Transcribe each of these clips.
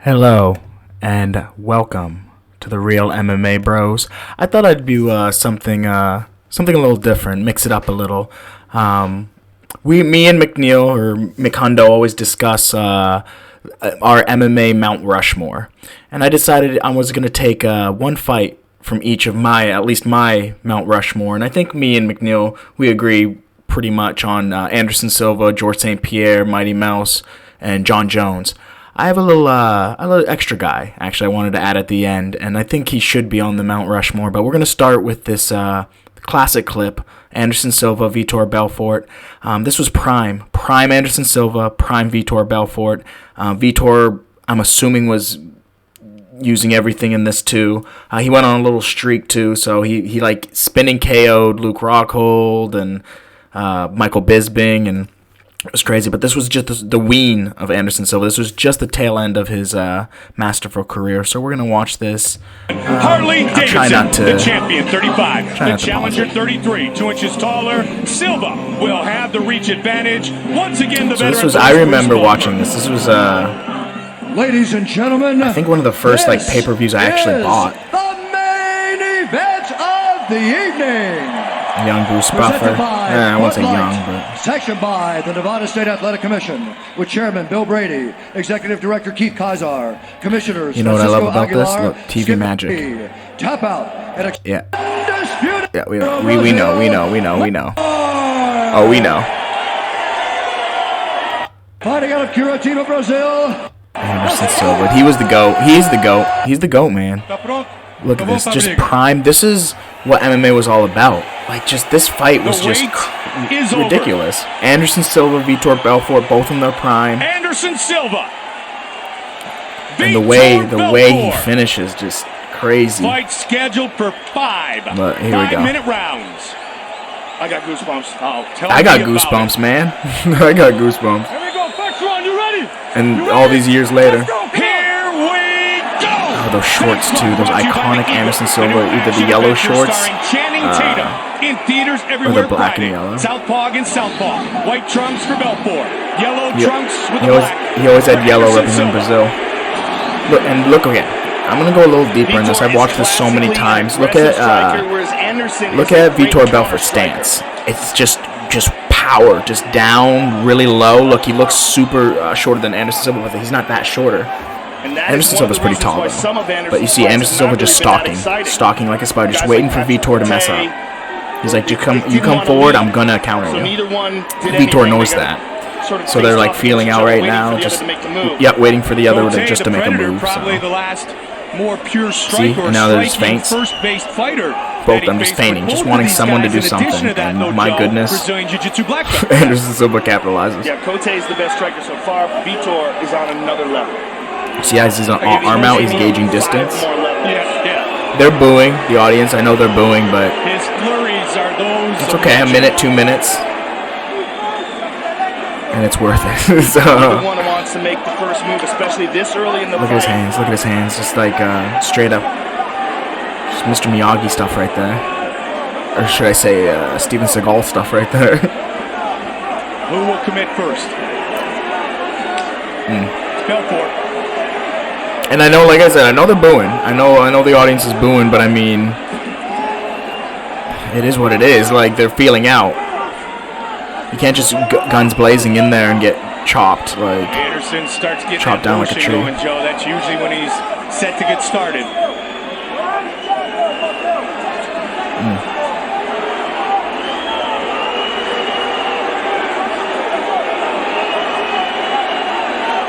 Hello and welcome to the Real MMA Bros. I thought I'd do something a little different, mix it up a little. Me and McNeil or McHundo always discuss our MMA Mount Rushmore, and I decided I was going to take one fight from each of at least my Mount Rushmore, and I think me and McNeil we agree pretty much on Anderson Silva, George St. Pierre, Mighty Mouse, and Jon Jones. I have a little extra guy, actually, I wanted to add at the end, and I think he should be on the Mount Rushmore, but we're going to start with this classic clip, Anderson Silva, Vitor Belfort. This was prime Anderson Silva, prime Vitor Belfort. Vitor, I'm assuming, was using everything in this too. He went on a little streak too, so he like spinning KO'd Luke Rockhold and Michael Bisping, and it was crazy, but this was just the wean of Anderson Silva. This was just the tail end of his masterful career. So we're going to watch this. Harley Davidson, the champion, 35. The challenger, 33. 2 inches taller. Silva will have the reach advantage. Once again, the veteran. I remember watching this. This was, ladies and gentlemen, I think one of the first pay-per-views I actually bought. The main event of the evening. Young Bruce Buffer. I won't say young, but sanctioned by the Nevada State Athletic Commission, with Chairman Bill Brady, Executive Director Keith Kazar, Commissioners. You know what Francisco I love about Aguilar, this? Look, TV Skip magic. B, tap out. And Yeah, we know. Oh, we know. Fighting out of Curitiba, Brazil. Anderson Silva. He was the GOAT. He's the GOAT. He's the GOAT, man. Look at this. Just prime. This is what MMA was all about. Like, just this fight was just ridiculous. Anderson Silva, Vitor Belfort, both in their prime. Anderson Silva. And the way he finishes, just crazy. Fight scheduled for 5 But here we go. 5-minute rounds. I got goosebumps. I got goosebumps, man. I got goosebumps. Here we go. First round. You ready? And all these years later. Here we go. Oh, those shorts too. Those iconic Anderson Silva, either the yellow shorts. In theaters everywhere, or the black and yellow. Southpaw against Southpaw. White trunks for Belfort. Yellow trunks with the black. He always had yellow representing Brazil. Look again. I'm gonna go a little deeper in this. I've watched this so many times. Look at Vitor Belfort's stance. It's just power, just down, really low. Look, he looks super shorter than Anderson Silva, but he's not that shorter. Anderson Silva's pretty tall though. But you see Anderson Silva just stalking like a spider, just waiting for Vitor to mess up. He's like, you come forward, I'm gonna counter you. Vitor knows that. So they're like feeling out right now, just waiting for the other just to make a move. So. See, and now there's feints. Both of them just feigning, just wanting someone to do something. And my goodness, Anderson Silva capitalizes. Yeah, Cote is the best striker so far. Vitor is on another level. See, as he's on arm out, he's gauging distance. They're booing, the audience. I know they're booing, but it's okay. A minute, 2 minutes, and it's worth it. So, wants to make the first move, especially this early in the look at his hands. Look at his hands. Just like straight up, just Mr. Miyagi stuff right there, or should I say Steven Seagal stuff right there. Who will commit first? Belfort. And I know, like I said, I know they're booing. I know the audience is booing, but I mean, it is what it is. Like, they're feeling out. You can't just guns blazing in there and get chopped, like Anderson starts getting chopped down like a tree. Going, Joe. That's usually when he's set to get started.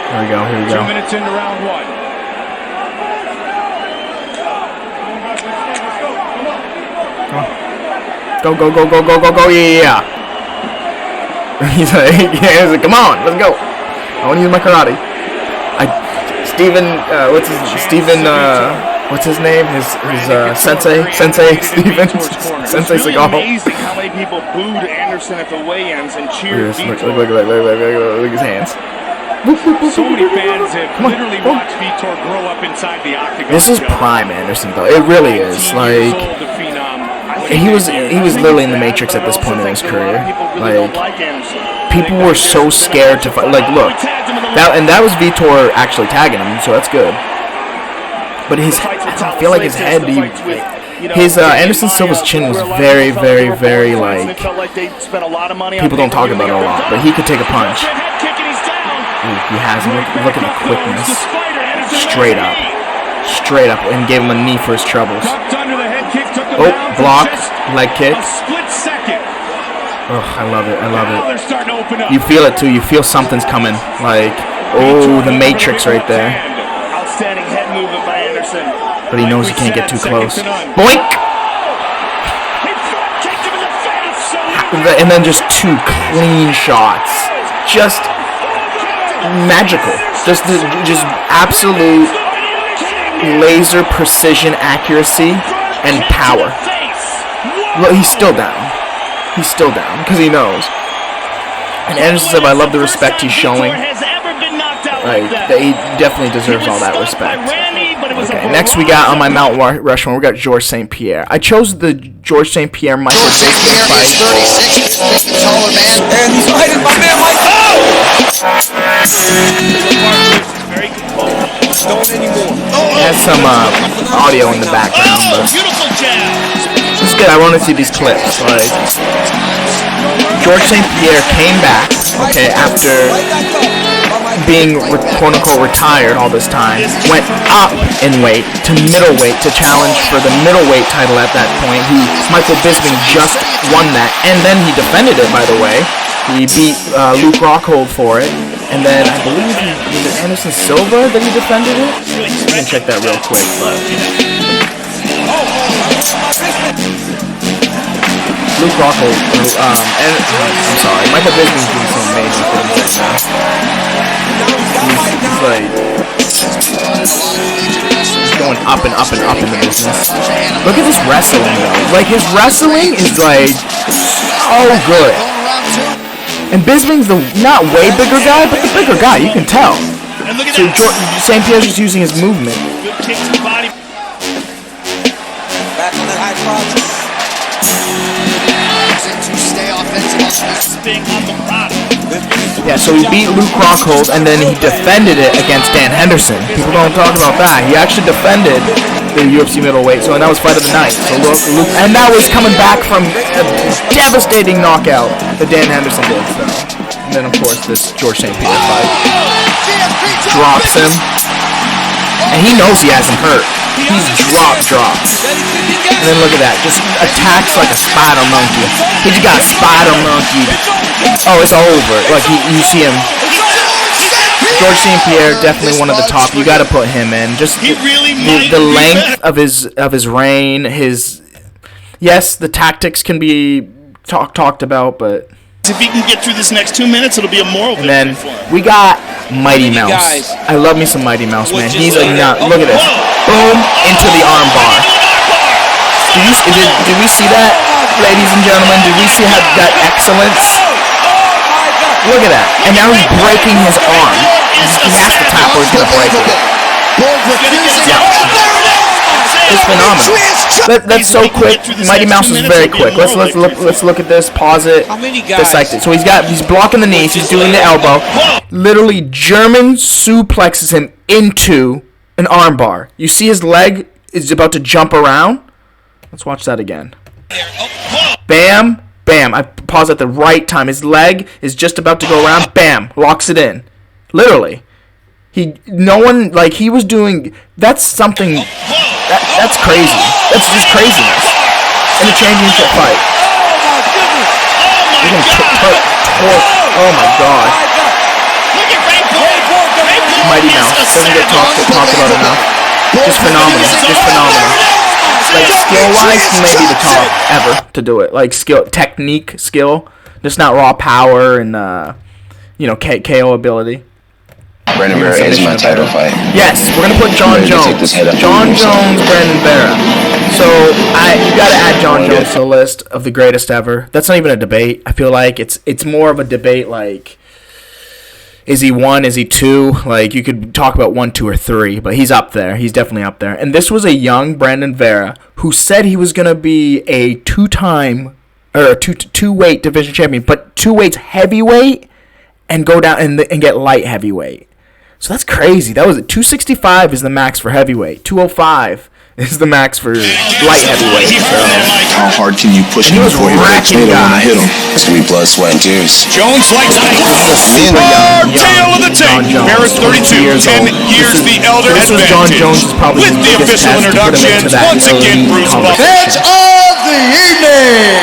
Here we go. 2 minutes into round 1. Go, yeah. He's like, come on, let's go. I want to use my karate. What's his name? His Sensei Stevens. Sensei Seagal. Amazing how many people booed Anderson at the weigh-ins and cheered Vitor. Look at his hands. So many fans have literally watched Vitor grow up inside the octagon. This is prime Anderson, though. It really is. Like, he was literally in the Matrix at this point in his career. Like, people were so scared to fight. Like, look, that was Vitor actually tagging him, so that's good. But I feel like his head, Anderson Silva's chin was very, very, very, like, people don't talk about it a lot, but he could take a punch. Ooh, he has him. Look at the quickness. Straight up, and gave him a knee for his troubles. Oh, block, leg kick. Oh, I love it. You feel it too. You feel something's coming. Like, oh, the Matrix right there. Outstanding head movement by Anderson. But he knows he can't get too close. Boink! And then just 2 clean shots. Just magical. Just absolute laser precision accuracy and power. Look, he's still down. Because he knows. And Anderson Silva, I love the respect he's showing. Like, he definitely deserves all that respect. Okay, next we got on my Mount Rushmore, we got Georges St. Pierre. I chose the Georges St. Pierre Michael Bisping fight. 36, taller man, and he's fighting my man Very composed. Don't anymore. It has some audio in the background, but it's good. I want to see these clips. Like, Georges St. Pierre came back, okay, after being quote-unquote retired all this time, went up in weight to middleweight to challenge for the middleweight title at that point. Michael Bisping just won that, and then he defended it, by the way. He beat Luke Rockhold for it, and then I believe was it Anderson Silva that he defended it? I can check that real quick, but Luke Rockhold, I'm sorry, Michael Bisping's doing some amazing things right now. He's like going up and up and up in the business. Look at this wrestling though. Like, his wrestling is like so good. And Bisping's the not way bigger guy, but the bigger guy, you can tell. So St. Pierre's just using his movement. Back on that high cross. To stay offensive. Yeah, so he beat Luke Rockhold, and then he defended it against Dan Henderson. People don't talk about that. He actually defended the UFC middleweight, and that was fight of the night. So Luke, and that was coming back from a devastating knockout that Dan Henderson did. So, and then of course this Georges St. Pierre fight drops him, and he knows he has him hurt. He's drops. And then look at that, just attacks like a spider monkey. He just got spider monkeyed. Oh, it's over. Like, you see him. Georges St. Pierre, definitely one of the top. You got to put him in. Just the length of his reign. Yes, the tactics can be talked about, but if he can get through this next 2 minutes, it'll be a moral victory. And then we got Mighty Mouse. I love me some Mighty Mouse, man. He's a nut. Look at this. Boom, into the arm bar. Did we see that, ladies and gentlemen? Did we see that excellence? Look at that. And now he's breaking his arm. He has to tap or he's going to break it. Yeah. It's phenomenal. That's so quick. Mighty Mouse is very quick. Let's look at this. Pause it. Dissect it. So he's blocking the knees. He's doing the elbow. Literally German suplexes him into an armbar. You see his leg is about to jump around. Let's watch that again. Bam, bam. I pause at the right time. His leg is just about to go around. Bam, locks it in. Literally. He was doing. That's something. That's crazy. That's just craziness. In a championship fight. Oh my god. Mighty Mouse doesn't get talked about enough. Just phenomenal. Like, skill-wise, he may be the top ever to do it. Like, technique, skill, just not raw power and KO ability. Brandon Vera is my title fight. Yes, we're gonna put Jon Jones. Jon Jones, Brandon Vera. So you gotta add Jon Jones to the list of the greatest ever. That's not even a debate. I feel like it's more of a debate. Like, is he 1? Is he 2? Like, you could talk about 1, 2, or 3, but he's up there. He's definitely up there. And this was a young Brandon Vera who said he was gonna be a 2-time or two weight division champion, but 2 weights heavyweight and go down and get light heavyweight. So that's crazy. That was 265 is the max for heavyweight. 205 is the max for light heavyweight. So. How hard can you push him before you break when I hit him? It's gonna be blood, sweat, and tears. Jones likes the tail of the tape. Harris 32, 10 years the elder advantage. Jon Jones is probably with the official introductions, once again, Bruce Buffer. Match of the evening.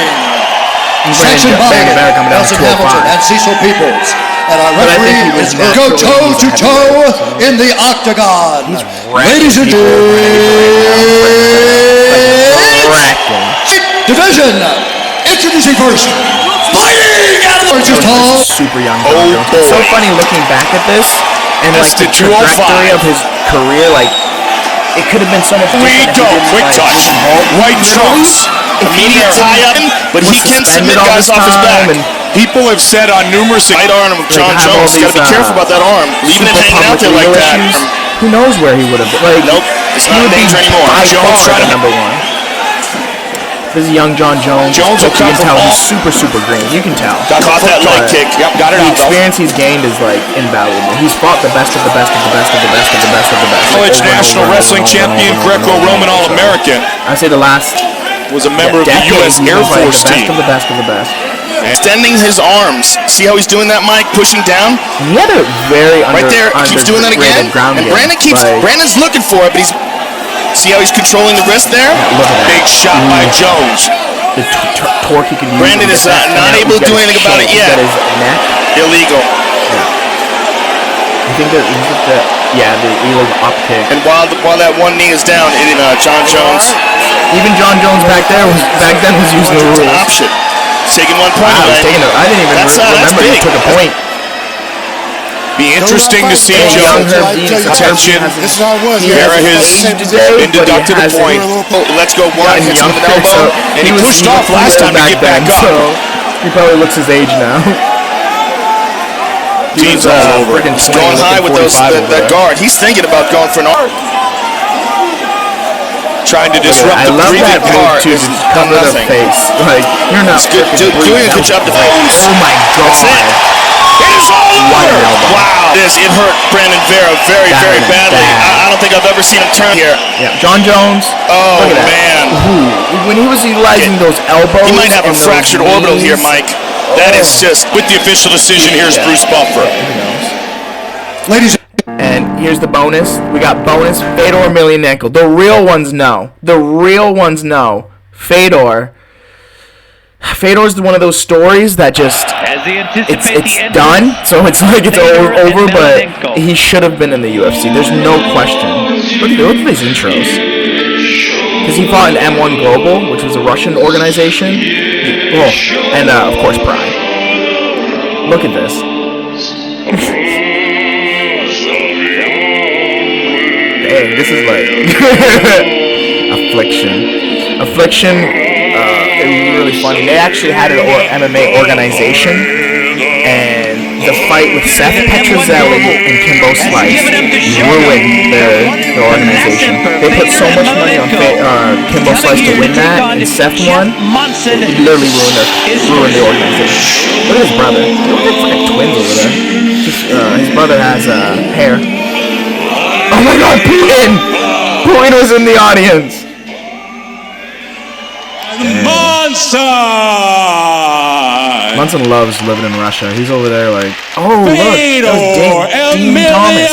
Section 5, Nelson Hamilton and Cecil Peoples. And our referee is going to go toe-to-toe in the octagon. Ladies and gentlemen, division. Introducing first, fighting out of the super young. It's so funny looking back at this and like the trajectory of his career. Like it could have been so much different. Quick touch, white trunks. Immediate tie-up, but he can submit guys off his back. People have said on numerous right arm of Jon Jones, you gotta be careful about that arm. Leaving it hanging out there like that. Who knows where he would have been? Like, nope, it's not in danger anymore. Jones trying to number 1. This is young Jon Jones. Jones will come tell he's super green. You can tell. Caught that leg kick. Yep, got it out. The experience he's gained is like invaluable. He's fought the best of the best of the best of the best of the best of the best. College National Wrestling Champion, Greco-Roman All-American. I say the last was a member of the U.S. Air Force team. The best of the best. Extending his arms. See how he's doing that, Mike? Pushing down. And he had a very right there. Keeps doing that again. And Brandon keeps. Brandon's looking for it, but he's. See how he's controlling the wrist there? Big shot by Jones. The torque he can use. Brandon is not able to do anything about it yet. Illegal. I think that the illegal up kick. And while that one knee is down, Jon Jones. Even Jon Jones back then was using the rules. Option. Taking 1 point. I didn't even remember he took a point. Be interesting to see Jones' attention. Pierre has been deducted a point. Let's go one. Hits him with an elbow. And he pushed off last time to get back up. So he probably looks his age now. He's all over. He's going high with that guard. He's thinking about going for an arm. Trying to disrupt the breathing part. To just cover the face. Like, you're not doing a good job to fight. Oh my god. That's it. It is all over. Wow. It hurt Brandon Vera very badly. I don't think I've ever seen him turn here. Yeah. Jon Jones. Oh, man. When he was utilizing those elbows. He might have a fractured orbital here, Mike. That is just. With the official decision, here's Bruce Buffer. Ladies. And here's the bonus. We got bonus Fedor Emelianenko. The real ones know. Fedor's one of those stories that just it's done. So it's like it's over, but he should have been in the UFC. There's no question. Look at these intros. Because he fought in M1 Global, which was a Russian organization. And of course Pride. Look at this. Dang, this is like Affliction. It was really funny. They actually had an MMA organization, and the fight with Seth Petrozelli and Kimbo Slice ruined their organization. They put so much money on Kimbo Slice to win that, and Seth won. It literally ruined the organization. Look at his brother. Look at fucking twins over there. His brother has hair. Oh my god, Putin! Putin was in the audience! Munson loves living in Russia. He's over there like, oh look, that was Dean Thomas.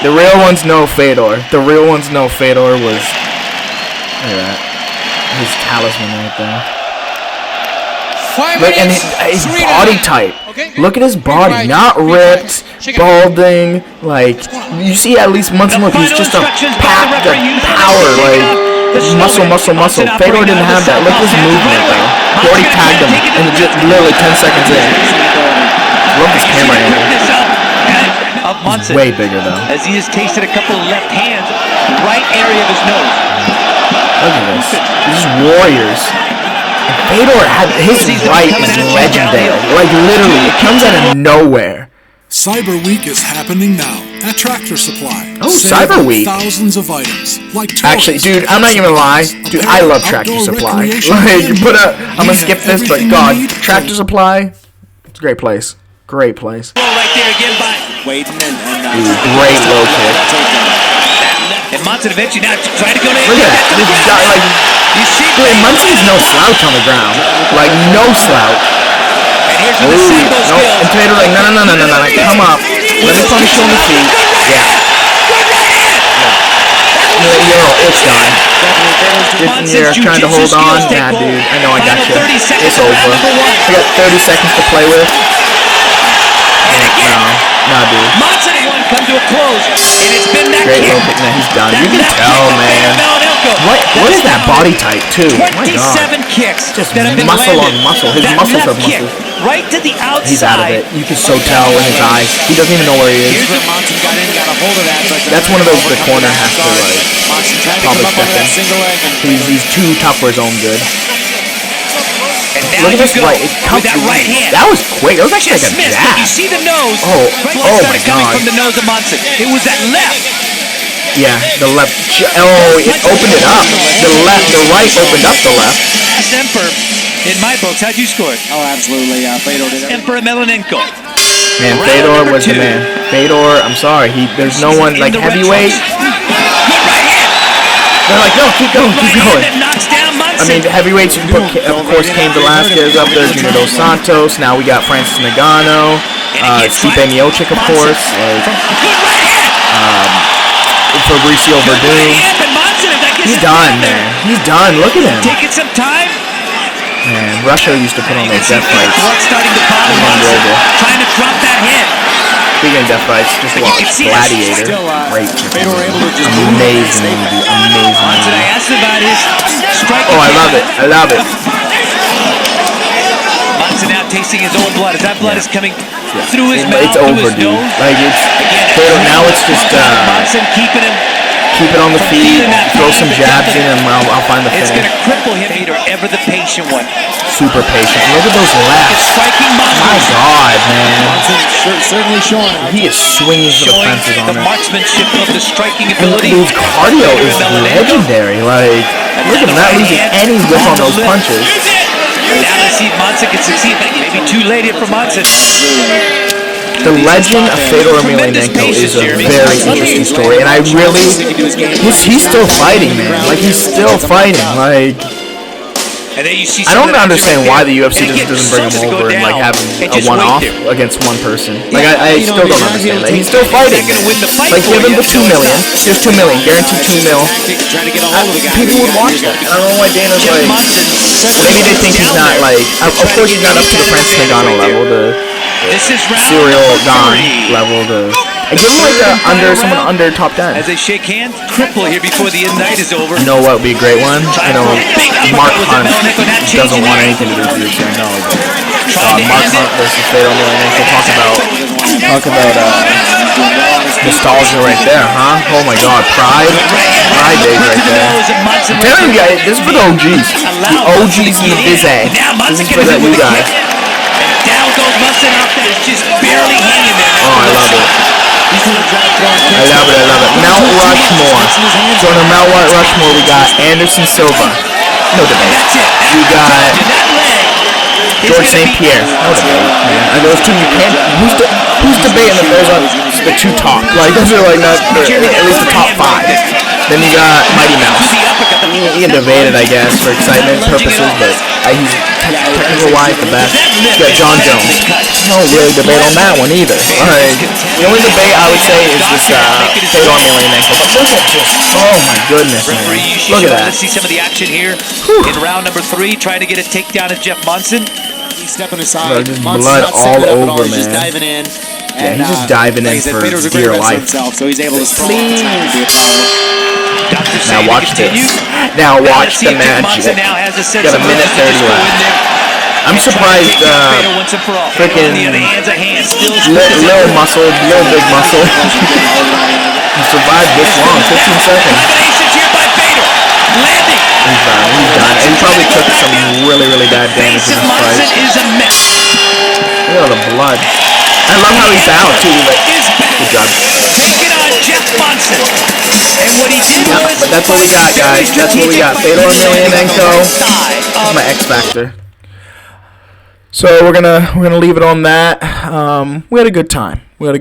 The real ones know Fedor. Was, look at that. His talisman right there. Look, and his body type. Look at his body, not ripped, balding. Like you see, at least Munson. Look, he's just a packed of power, like muscle. Fedor didn't have that. Look at his movement, though. He already tagged him, and just literally 10 seconds in. Love this camera angle. He's way bigger though. As he just tasted a couple of left hands, right area of his nose. Look at this. These warriors. Fedor had his right is legendary. Like literally, it comes out of nowhere. Cyber Week is happening now at Tractor Supply. Oh, Cyber Week. Thousands of items like actually, dude, I'm not even gonna lie. Dude, I love Tractor Supply. Like, I'm gonna skip this, but God, Tractor Supply, it's a great place. Great place. Right there again by Wade and great low kick. And Monson eventually now trying to go to. Look at that. This guy, like, Munson's no slouch on the ground. Like, no slouch. And here's where the single skill. And Taylor like, no, come up. Let me punish you on the feet. Yeah. Yo, it's done. You're trying to hold on. Nah, dude, I know I got you. It's over. I got 30 seconds to play with. No, dude. Monson and one come to a close, and it's been that great kick. Low kick. Nah, he's done. You can tell, man. What is that body type, too? My God. 27 kicks. Just that have been muscle landed. on muscle. His That muscles left have kick, muscles. right to the outside. He's out of it. You can so tell in his eyes. He doesn't even know where he is. Here's where Monson got in, got a hold of that. But that's one of those the corner has to, like, probably step in. He's too tough for his own good. Look at this right. It comes that right hand. That was quick. That was actually like a missed, jab. You see the nose. Oh my coming God. from the nose of Monson. It was that left. Yeah, the left. Oh, it opened it up. The right opened up the left. Emperor, in my books, how'd you score it? Oh, absolutely. Fedor did it. Emperor Melanenko. Man, Fedor was the man. Fedor, I'm sorry. There's no one like heavyweight. They're like, no, keep going. I mean, heavyweights, you can put, of course, Cain Velasquez up there, Junior Dos Santos. Now we got Francis Ngannou, Stipe Miocic, of course. Fabricio Verdun. He's done, man. He's done. Look at him. Taking some time. Man, Russia used to put on those death fights. Starting to bottom Monson, trying to drop that head. Speaking of death fights, just watch Gladiator. Great. Amazing movie. Amazing Monson, I asked about his striking. Oh, I love it. I love it. Monson now tasting his own blood. As that blood is coming through his mouth, it's over, dude. Like, it's now it's just Monson keeping him. Keep it on the feet, throw some jabs in, and I'll find the finish. It's going to cripple him, or ever the patient one. Super patient. Look at those lefts. My God, man. Certainly showing. He is swinging for the fences on the marksmanship of the striking and ability. His cardio is legendary. Like, look at him not losing any whip on those punches. Now let's see if Monson can succeed. Maybe too late here for Monson. The legend of Fedor Emelianenko is a very interesting story, and I really, he's still fighting, man. Like, he's still fighting. Like, I don't understand why the UFC doesn't bring him over and like have a one-off against one person. Like, I still don't understand that. He's still fighting. Like, give him the $2 million. Here's $2 million, guaranteed $2 million. People would watch that. I don't know why Dana's like. Maybe they think he's not like. Of course, he's not up to the Francis Ngannou level. This is serial Don level. I give him like someone under top 10. As they shake hands, triple here before the night is over. You know what would be a great one? I know Mark Hunt doesn't want anything to do with UFC. No, Mark Hunt versus Fedor Emelianenko. Talk about nostalgia right there, huh? Oh my God, Pride days right there. I'm telling you guys, this is for the OGs. The OGs in the biz A. This is for the new guys. Down goes Monson out there. It's just barely hanging there. Oh, I love it. I love it. Mount Rushmore. So on Mount Rushmore, we got Anderson Silva. No debate. We got George St. Pierre. No debate. And those two, you can't. Who's debating that those are the two top? Like, those are like not at least the top 5. Then you got Mighty Mouse. He can debate it, I guess, for excitement purposes, but he's technical-wise the best. You got Jon Jones. No really debate on that one either. The only debate I would say is this Fedor Emelianenko. But look at this. Oh my goodness, man. Look at that. Let's see some of the action here in round number 3, trying to get a takedown of Jeff Monson. He's stepping aside. Just blood all over, man. He's just diving in. Yeah, he's just diving in for dear life. So he's able to sprawl. Now watch this. Now watch the magic. Got a minute 30 left. I'm surprised, freaking little muscle, little big muscle. He survived this long, 15 seconds. He's done. And he probably took some really bad damage in this fight. Look at all the blood. I love how he's down too. Good job. Taking on Jeff Monson. And what he did was, but that's what we got, guys. That's what we got. Fatal Emelianenko. My X Factor. So we're gonna leave it on that. We had a good time. We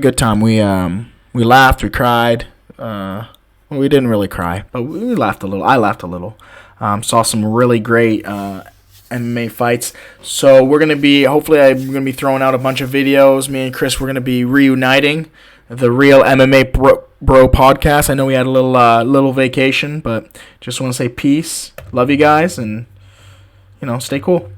laughed. We cried. Well, we didn't really cry, but we laughed a little. I laughed a little. Saw some really great MMA fights. So we're gonna be. Hopefully, I'm gonna be throwing out a bunch of videos. Me and Chris, we're gonna be reuniting the Real MMA Bro podcast. I know we had a little vacation, but just want to say peace. Love you guys, and stay cool.